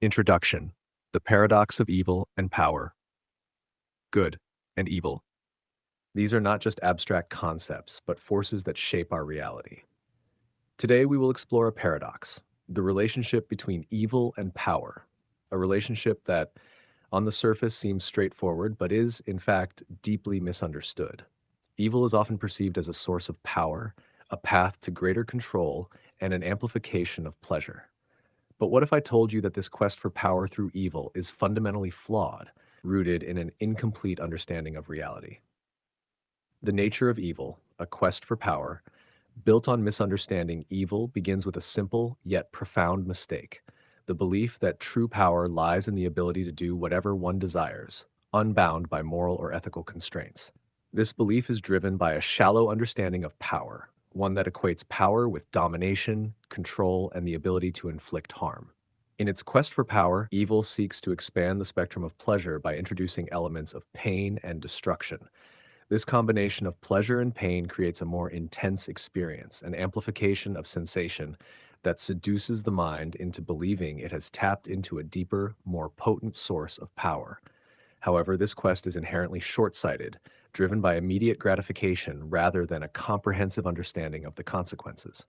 Introduction: The Paradox of Evil and Power. Good and Evil. These are not just abstract concepts, but forces that shape our reality. Today, we will explore a paradox: the relationship between evil and power, a relationship that, on the surface, seems straightforward, but is, in fact, deeply misunderstood. Evil is often perceived as a source of power, a path to greater control, and an amplification of pleasure. But what if I told you that this quest for power through evil is fundamentally flawed, rooted in an incomplete understanding of reality? The nature of evil, a quest for power, built on misunderstanding evil, begins with a simple yet profound mistake: the belief that true power lies in the ability to do whatever one desires, unbound by moral or ethical constraints. This belief is driven by a shallow understanding of power, one that equates power with domination, control, and the ability to inflict harm. In its quest for power, evil seeks to expand the spectrum of pleasure by introducing elements of pain and destruction. This combination of pleasure and pain creates a more intense experience, an amplification of sensation that seduces the mind into believing it has tapped into a deeper, more potent source of power. However, this quest is inherently short-sighted, driven by immediate gratification rather than a comprehensive understanding of the consequences.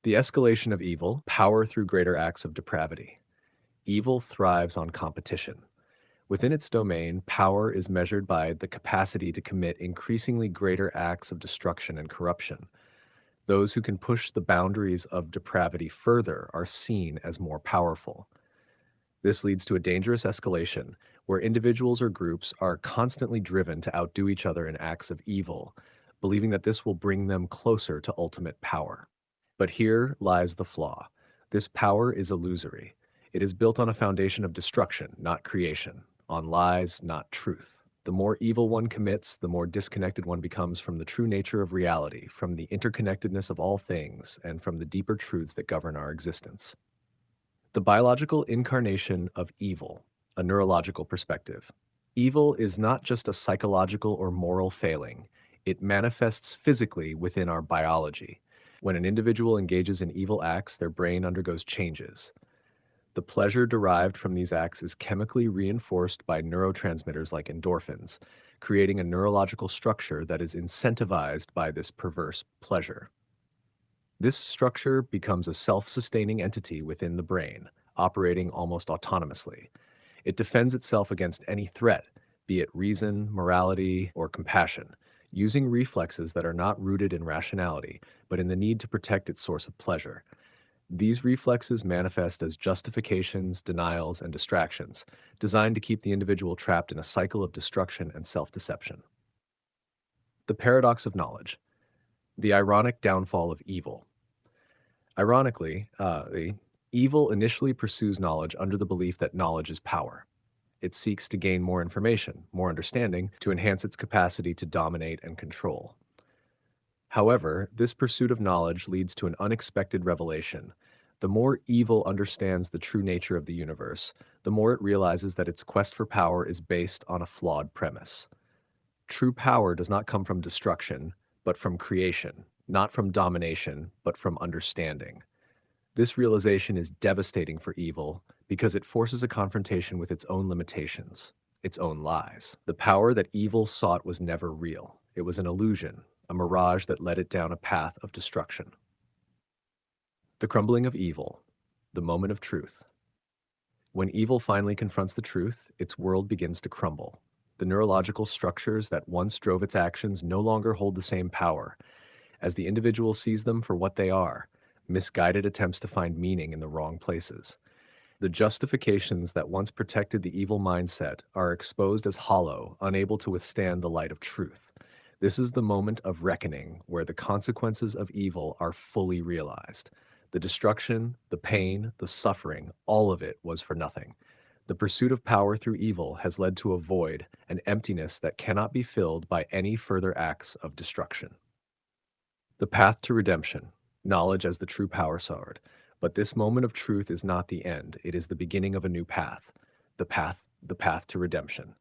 The escalation of evil, power through greater acts of depravity. Evil thrives on competition. Within its domain, power is measured by the capacity to commit increasingly greater acts of destruction and corruption. Those who can push the boundaries of depravity further are seen as more powerful. This leads to a dangerous escalation where individuals or groups are constantly driven to outdo each other in acts of evil, believing that this will bring them closer to ultimate power. But here lies the flaw. This power is illusory. It is built on a foundation of destruction, not creation, on lies, not truth. The more evil one commits, the more disconnected one becomes from the true nature of reality, from the interconnectedness of all things, and from the deeper truths that govern our existence. The biological incarnation of evil, a neurological perspective. Evil is not just a psychological or moral failing, it manifests physically within our biology. When an individual engages in evil acts, their brain undergoes changes. The pleasure derived from these acts is chemically reinforced by neurotransmitters like endorphins, creating a neurological structure that is incentivized by this perverse pleasure. This structure becomes a self-sustaining entity within the brain, operating almost autonomously. It defends itself against any threat, be it reason, morality, or compassion, using reflexes that are not rooted in rationality, but in the need to protect its source of pleasure. These reflexes manifest as justifications, denials, and distractions, designed to keep the individual trapped in a cycle of destruction and self-deception. The paradox of knowledge, the ironic downfall of evil. Ironically, the evil initially pursues knowledge under the belief that knowledge is power. It seeks to gain more information, more understanding, to enhance its capacity to dominate and control. However, this pursuit of knowledge leads to an unexpected revelation. The more evil understands the true nature of the universe, the more it realizes that its quest for power is based on a flawed premise. True power does not come from destruction, but from creation, not from domination, but from understanding. This realization is devastating for evil because it forces a confrontation with its own limitations, its own lies. The power that evil sought was never real. It was an illusion, a mirage that led it down a path of destruction. The crumbling of evil, the moment of truth. When evil finally confronts the truth, its world begins to crumble. The neurological structures that once drove its actions no longer hold the same power, as the individual sees them for what they are: misguided attempts to find meaning in the wrong places. The justifications that once protected the evil mindset are exposed as hollow, unable to withstand the light of truth. This is the moment of reckoning where the consequences of evil are fully realized. The destruction, the pain, the suffering, all of it was for nothing. The pursuit of power through evil has led to a void, an emptiness that cannot be filled by any further acts of destruction. The path to redemption, knowledge as the true power sword. But this moment of truth is not the end, it is the beginning of a new path, the path to redemption.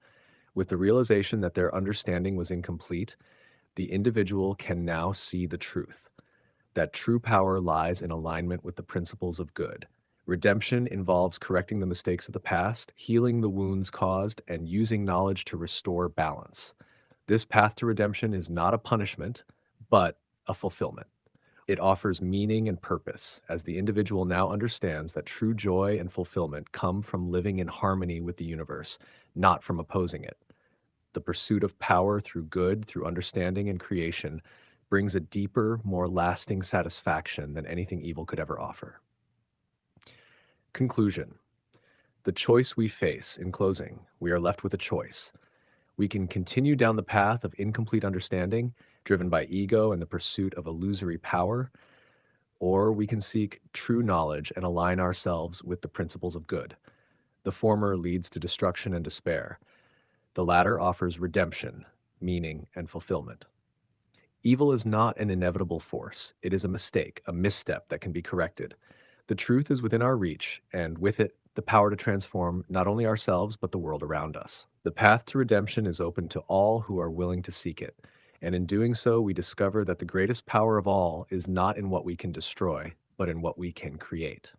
With the realization that their understanding was incomplete, the individual can now see the truth, that true power lies in alignment with the principles of good. Redemption involves correcting the mistakes of the past, healing the wounds caused, and using knowledge to restore balance. This path to redemption is not a punishment, but a fulfillment. It offers meaning and purpose, as the individual now understands that true joy and fulfillment come from living in harmony with the universe, not from opposing it. The pursuit of power through good, through understanding and creation, brings a deeper, more lasting satisfaction than anything evil could ever offer. Conclusion. The choice we face. In closing, we are left with a choice. We can continue down the path of incomplete understanding, driven by ego and the pursuit of illusory power, or we can seek true knowledge and align ourselves with the principles of good. The former leads to destruction and despair. The latter offers redemption, meaning, and fulfillment. Evil is not an inevitable force. It is a mistake, a misstep that can be corrected. The truth is within our reach, and with it, the power to transform not only ourselves, but the world around us. The path to redemption is open to all who are willing to seek it. And in doing so, we discover that the greatest power of all is not in what we can destroy, but in what we can create.